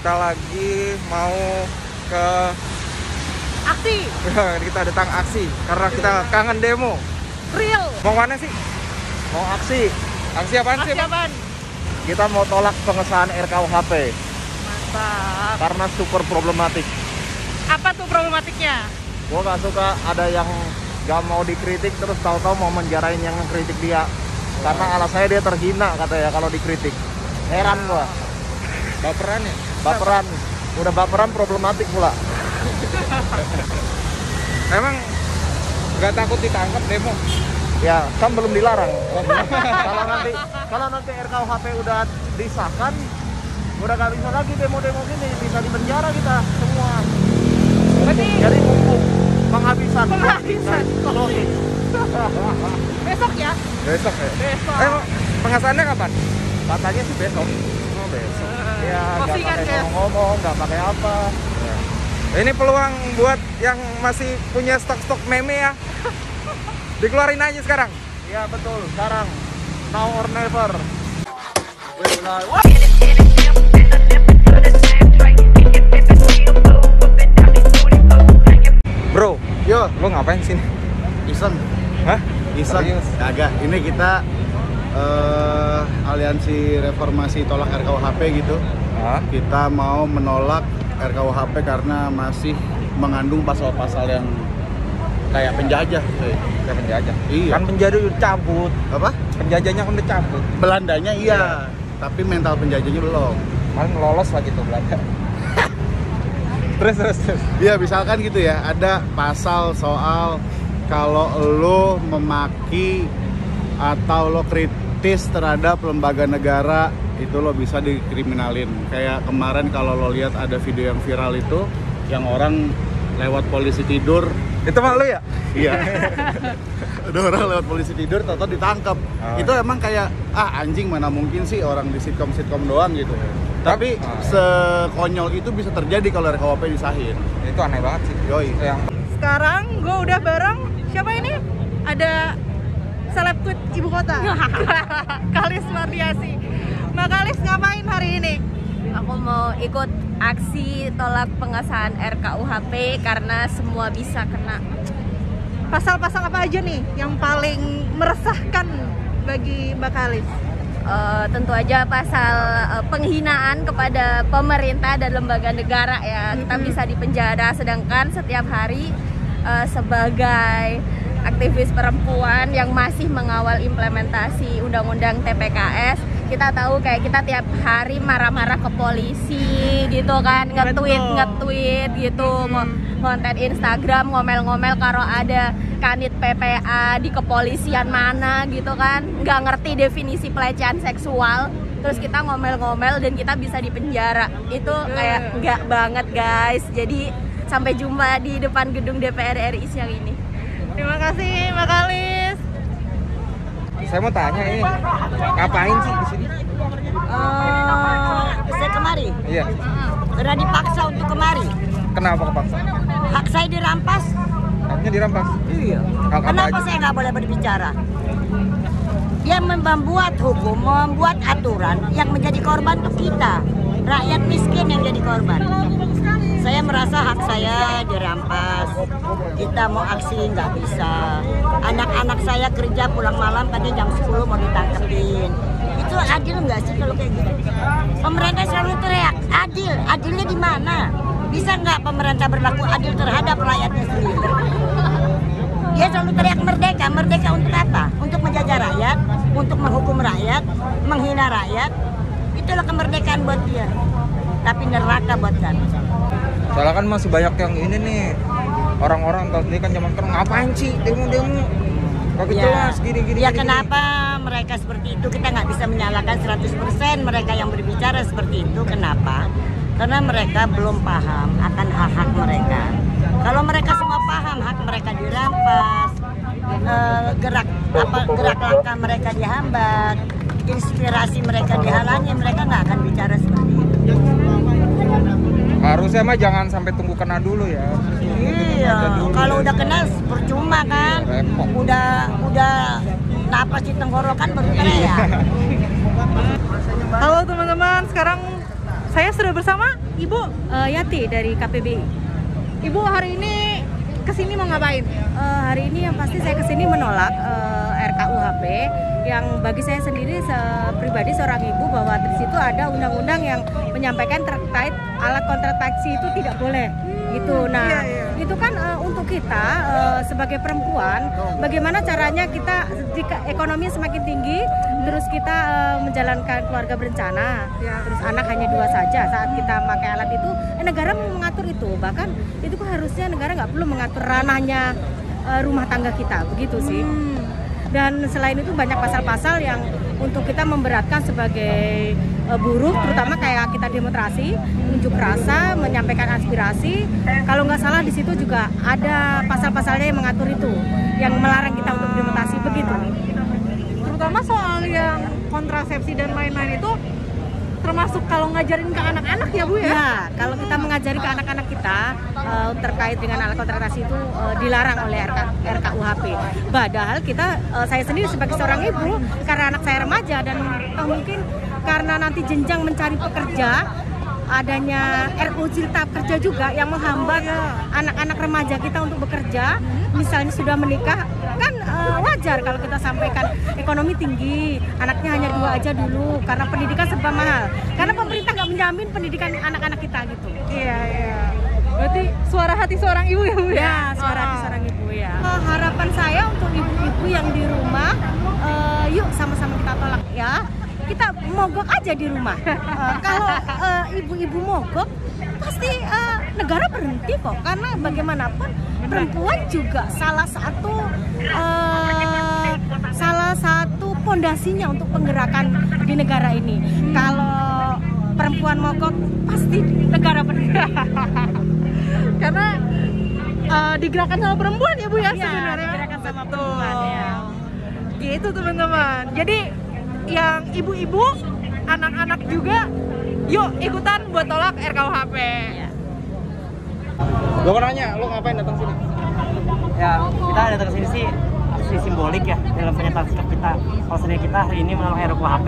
kita lagi mau ke aksi. Kita datang aksi karena kita kangen demo. Real. Mau mana sih? Mau aksi. Aksi apaan sih? Aksi apaan? Kita mau tolak pengesahan RKUHP Mantap. karena super problematik. Apa tuh problematiknya? Gua gak suka ada yang gak mau dikritik terus tahu-tahu mau menjarain yang kritik dia. Karena alasannya dia terhina katanya kalau dikritik. Heran gua. Baperan ya? Baperan. Udah baperan problematik pula. Emang nggak takut ditangkap demo? Ya, kan belum dilarang. Kalau nanti RKUHP udah disahkan, udah gak bisa lagi demo-demo gini, bisa dipenjara kita semua. Berarti Jadi mumpung penghabisan. besok ya? Besok ya? Besok. Pengesahannya kapan? Katanya sih besok. Oh besok. Ya, nggak Postingan pakai ya? ngomong, nggak pakai apa. Ini peluang buat yang masih punya stok-stok meme ya. Dikeluarin aja sekarang. Iya betul. Sekarang now or never. Bro, Yo, lo ngapain sini? iseng. Hah? Iseng. Serius? Kagak. Ini kita aliansi reformasi tolak RKUHP gitu. Hah? Kita mau menolak RKUHP karena masih mengandung pasal-pasal yang kayak penjajah. Kayak penjajah. Iya. Kan penjajah udah cabut. Apa? Penjajahnya kan udah cabut. Belandanya iya, tapi mental penjajahnya belum. Malah lolos lagi tuh Belanda. terus. Iya, misalkan gitu ya, ada pasal soal kalau lo memaki atau lo kritis terhadap lembaga negara, itu lo bisa dikriminalin. Kayak kemarin kalau lo lihat ada video yang viral itu, yang orang lewat polisi tidur. Itu mah lo ya? Iya. Ada orang lewat polisi tidur, tau-tau ditangkap. Oh. Itu emang kayak, anjing mana mungkin sih orang di sitkom doang gitu. Tapi sekonyol itu bisa terjadi kalau RKUHP disahin. Itu aneh banget sih. Yoi. Yang Sekarang gue udah bareng siapa ini? Ada seleb tweet ibu kota. Kalis Mardiasi. Mbak Kalis ngapain hari ini? Aku mau ikut aksi tolak pengesahan RKUHP karena semua bisa kena. Pasal-pasal apa aja nih yang paling meresahkan bagi Mbak Kalis? Tentu aja pasal penghinaan kepada pemerintah dan lembaga negara ya. Kita bisa dipenjara, sedangkan setiap hari sebagai aktivis perempuan yang masih mengawal implementasi undang-undang TPKS, kita tahu kayak kita tiap hari marah-marah ke polisi gitu kan, nge-tweet gitu, konten Instagram ngomel-ngomel kalau ada kanit PPA di kepolisian mana gitu kan, nggak ngerti definisi pelecehan seksual, terus kita ngomel-ngomel dan kita bisa dipenjara. Itu kayak nggak banget guys. Jadi sampai jumpa di depan gedung DPR RI siang ini. Terima kasih Mbak Kalis. saya mau tanya ini, ngapain sih di sini? Saya kemari, Iya. karena dipaksa untuk kemari. Kenapa kepaksa? Hak saya dirampas. Haknya dirampas. Iya. Hak apa Kenapa aja? saya nggak boleh berbicara? Dia membuat hukum, membuat aturan yang menjadi korban untuk kita, rakyat miskin yang jadi korban. Saya merasa hak saya dirampas. Kita mau aksi nggak bisa. Anak-anak saya kerja pulang malam, tadi jam 10 mau ditangkepin. Itu adil nggak sih kalau kayak gitu? Pemerintah selalu teriak, adil. Adilnya di mana? Bisa nggak pemerintah berlaku adil terhadap rakyatnya sendiri? Dia selalu teriak merdeka. Merdeka untuk apa? Untuk menjajah rakyat, untuk menghukum rakyat, menghina rakyat. Itulah kemerdekaan buat dia. Tapi neraka buat kami. Soalnya kan masih banyak yang ini nih, orang-orang tahun ini kan zaman sekarang ngapain sih demo-demo? Kagak jelas gini-gini. Ya kenapa mereka seperti itu? Kita nggak bisa menyalahkan 100% mereka yang berbicara seperti itu. Kenapa? Karena mereka belum paham akan hak-hak mereka. Kalau mereka semua paham hak mereka dirampas, gerak langkah mereka dihambat, inspirasi mereka dihalangi, mereka nggak akan bicara seperti itu. Harusnya mah jangan sampai tunggu kena dulu ya. Iya, kalau udah kena percuma kan. Repot. Udah napas di tenggorokan baru teriak. Halo teman-teman, sekarang Saya sudah bersama Ibu. Yati dari KPBI. Ibu hari ini kesini mau ngapain? Hari ini yang pasti saya kesini menolak RKUHP yang bagi saya sendiri pribadi seorang ibu bahwa di situ ada undang-undang yang menyampaikan terkait alat kontrasepsi itu tidak boleh gitu. Nah, itu kan untuk kita sebagai perempuan, bagaimana caranya kita jika ekonomi semakin tinggi, terus kita menjalankan keluarga berencana, terus anak hanya 2 saja saat kita pakai alat itu, negara mengatur itu. Bahkan itu harusnya negara nggak perlu mengatur ranahnya rumah tangga kita, begitu sih. Dan selain itu banyak pasal-pasal yang untuk kita memberatkan sebagai buruh, terutama kayak kita demonstrasi, unjuk rasa, menyampaikan aspirasi. Kalau nggak salah di situ juga ada pasal-pasalnya yang mengatur itu, yang melarang kita untuk demonstrasi begitu. Terutama soal yang kontrasepsi dan lain-lain itu termasuk kalau ngajarin ke anak-anak ya Bu ya? Ya, kalau kita mengajari ke anak-anak kita terkait dengan alat kontrasepsi itu dilarang oleh RKUHP. Padahal saya sendiri sebagai seorang ibu, karena anak saya remaja dan mungkin karena nanti jenjang mencari pekerja, adanya RUU Cipta Kerja juga yang menghambat anak-anak remaja kita untuk bekerja, misalnya sudah menikah, kan wajar kalau kita sampaikan ekonomi tinggi, anaknya hanya 2 aja dulu, karena pendidikan serba mahal, karena pemerintah nggak menjamin pendidikan anak-anak kita gitu. Iya. Berarti suara hati seorang ibu ya Bu ya? Ya, suara hati seorang ibu ya. Harapan saya untuk ibu-ibu yang di rumah, yuk sama-sama kita tolak ya. Kita mogok aja di rumah. Kalau ibu-ibu mogok, pasti negara berhenti kok. Karena bagaimanapun perempuan juga salah satu pondasinya untuk penggerakkan di negara ini. Kalau perempuan mogok, pasti negara berhenti. Karena digerakkan sama perempuan ya Bu ya, sebenarnya. Digerakkan sama perempuan ya. Gitu teman-teman. Jadi yang ibu-ibu, anak-anak juga, yuk ikutan buat tolak RKUHP. Gue mau nanya, lo ngapain datang sini? Ya, kita datang ke sini sih aksi simbolik ya dalam pernyataan sikap kita. Kalau sebenarnya kita hari ini menolak RKUHP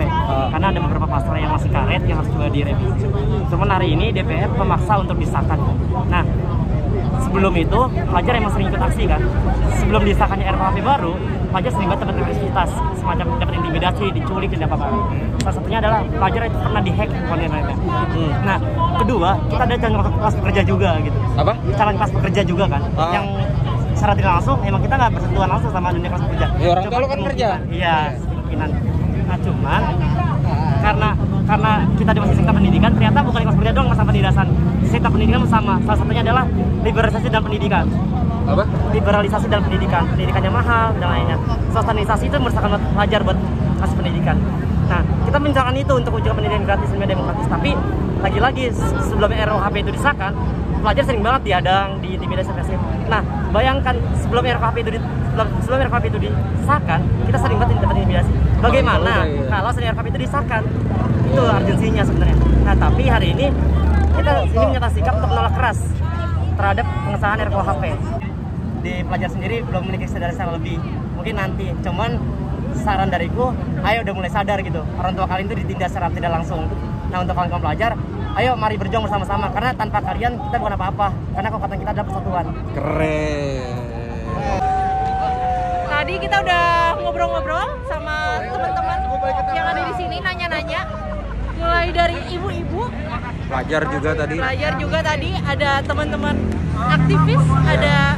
karena ada beberapa pasal yang masih karet yang harus juga direvisi. Cuman hari ini DPR memaksa untuk disahkan. Nah, sebelum itu pelajar emang sering ikut aksi kan. Sebelum disahkannya RKUHP baru, pelajar sering banget dapat aktivitas semacam dapat intimidasi, diculik dan apa-apa. Salah satunya adalah pelajar itu pernah dihack kontennya. Nah, kedua, kita ada calon kelas pekerja juga gitu. Apa? Calon kelas pekerja juga kan, yang secara tidak langsung emang kita nggak bersentuhan langsung sama dunia kelas pekerja. Ya, orang tua lu kan kerja. Iya, kemungkinan. Nah, cuman karena kita di masih sektor pendidikan, ternyata bukan kelas pekerja doang masalah pendidikan. Sektor pendidikan sama. Salah satunya adalah liberalisasi dalam pendidikan. Apa? Liberalisasi dalam pendidikan, pendidikannya mahal dan lainnya. Sosialisasi itu merupakan pelajar buat kasih pendidikan. Nah, kita menjalankan itu untuk wujudkan pendidikan gratis dan demokratis. Tapi lagi-lagi sebelum RKUHP itu disahkan, pelajar sering banget diadang, diintimidasi. Nah, bayangkan sebelum RKUHP itu disahkan, kita sering banget dapat intimidasi. Bagaimana kalau sebelum RKUHP itu disahkan? Itu urgensinya sebenarnya. Nah, tapi hari ini kita ini menyatakan sikap untuk menolak keras terhadap pengesahan RKUHP. Di pelajar sendiri belum memiliki kesadaran secara lebih, mungkin nanti. Cuman saran dariku, ayo udah mulai sadar gitu. Orang tua kalian itu ditindas secara tidak langsung. Nah, untuk kawan-kawan pelajar, ayo mari berjuang bersama-sama. Karena tanpa kalian kita bukan apa-apa. Karena kekuatan kita adalah persatuan. Keren. Tadi kita udah ngobrol-ngobrol sama teman-teman yang ada di sini, nanya-nanya. Mulai dari ibu-ibu, Pelajar juga tadi. Ada teman-teman aktivis, ada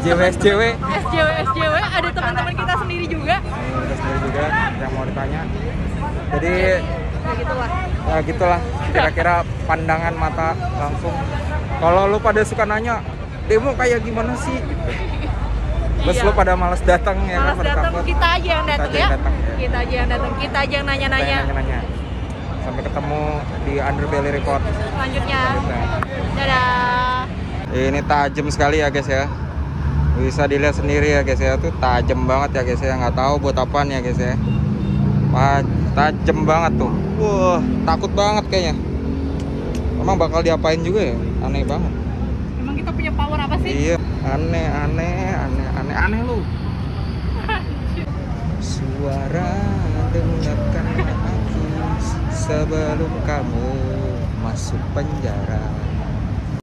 SJW, SJW, ada teman-teman kita sendiri juga. kita sendiri juga yang mau ditanya. Jadi Ya gitulah. gitulah kira-kira pandangan mata langsung. Kalau lu pada suka nanya demo kayak gimana sih gitu. Terus lu pada malas datang ya Malas pada datang, takut. kita aja yang datang ya. Kita aja yang datang. Kita aja yang nanya-nanya. Sampai ketemu di Underbelly Report Selanjutnya. selanjutnya. Dadah. Ini tajam sekali ya guys ya. Bisa dilihat sendiri ya guys ya, tuh tajam banget ya guys ya, nggak tahu buat apaan ya guys ya. Tajam banget tuh. Wah, takut banget kayaknya. Emang bakal diapain juga ya? Aneh banget. Emang kita punya power apa sih? Iya, aneh lu. Suara dengarkan aku sebelum kamu masuk penjara.